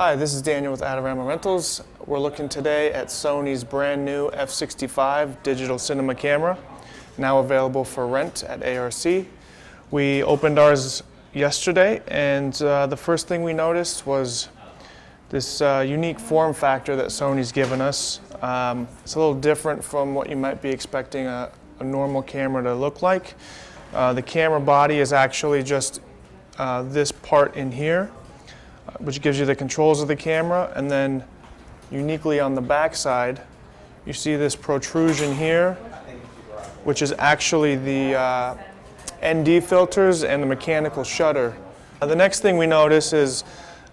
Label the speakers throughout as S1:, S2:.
S1: Hi, this is Daniel with Adorama Rentals. We're looking today at Sony's brand new F65 digital cinema camera, now available for rent at ARC. We opened ours yesterday, and the first thing we noticed was this unique form factor that Sony's given us. It's a little different from what you might be expecting a normal camera to look like. The camera body is actually just this part in here, which gives you the controls of the camera, and then uniquely on the back side you see this protrusion here, which is actually the ND filters and the mechanical shutter. The next thing we notice is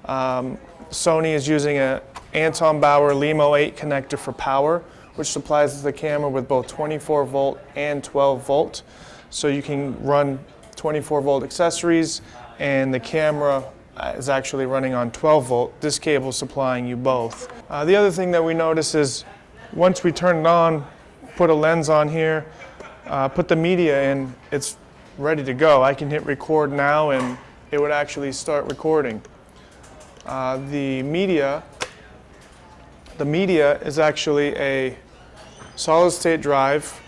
S1: Sony is using an Anton Bauer LEMO 8 connector for power, which supplies the camera with both 24 volt and 12 volt. So you can run 24 volt accessories, and the camera is actually running on 12 volt. This cable is supplying you both. The other thing that we notice is once we turn it on, put a lens on here, put the media in, it's ready to go. I can hit record now and it would actually start recording. The media is actually a solid state drive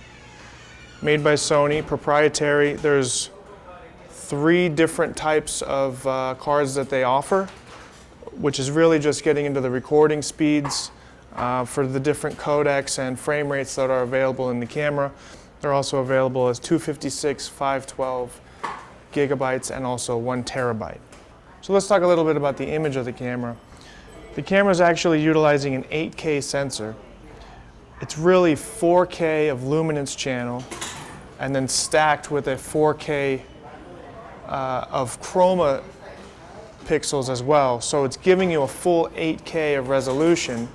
S1: made by Sony, proprietary. There's 3 different types of cards that they offer, which is really just getting into the recording speeds for the different codecs and frame rates that are available in the camera. They're also available as 256, 512 gigabytes, and also 1 terabyte. So let's talk a little bit about the image of the camera. The camera is actually utilizing an 8K sensor. It's really 4K of luminance channel, and then stacked with a 4K of chroma pixels as well. So it's giving you a full 8K of resolution,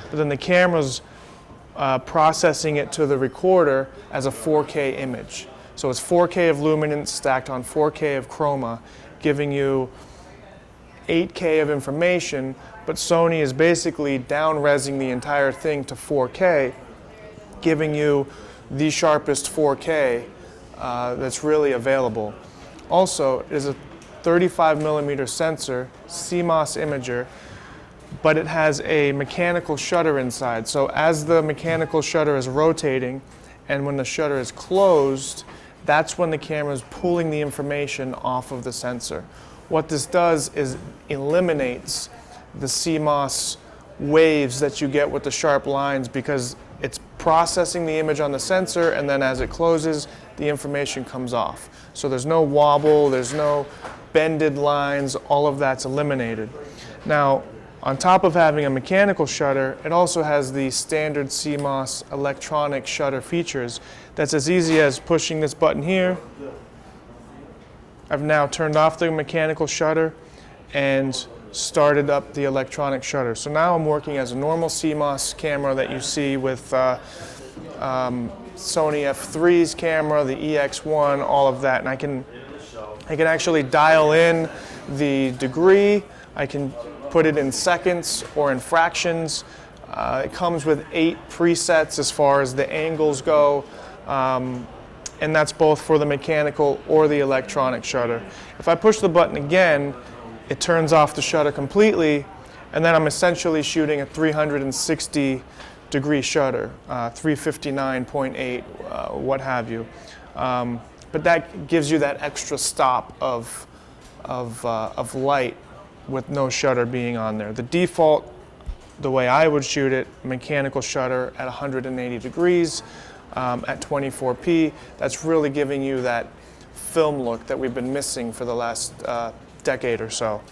S1: but then the camera's processing it to the recorder as a 4K image. So it's 4K of luminance stacked on 4K of chroma, giving you 8K of information, but Sony is basically down-resing the entire thing to 4K, giving you the sharpest 4K that's really available. Also, it is a 35mm sensor, Cmos imager, but it has a mechanical shutter inside. So as the mechanical shutter is rotating and when the shutter is closed, that's when the camera is pulling the information off of the sensor. What this does is eliminates the Cmos waves that you get with the sharp lines, because it's processing the image on the sensor, and then as it closes, the information comes off. So there's no wobble, there's no bended lines, all of that's eliminated. Now, on top of having a mechanical shutter, it also has the standard Cmos electronic shutter features. That's as easy as pushing this button here. I've now turned off the mechanical shutter and started up the electronic shutter. So now I'm working as a normal Cmos camera that you see with Sony F3's camera, the EX1, all of that. And I can actually dial in the degree. I can put it in seconds or in fractions. It comes with 8 presets as far as the angles go. And that's both for the mechanical or the electronic shutter. If I push the button again, it turns off the shutter completely, and then I'm essentially shooting a 360-degree shutter, 359.8, what have you. But that gives you that extra stop of light with no shutter being on there. The default, the way I would shoot it, mechanical shutter at 180 degrees, at 24p. That's really giving you that film look that we've been missing for the last decade or so.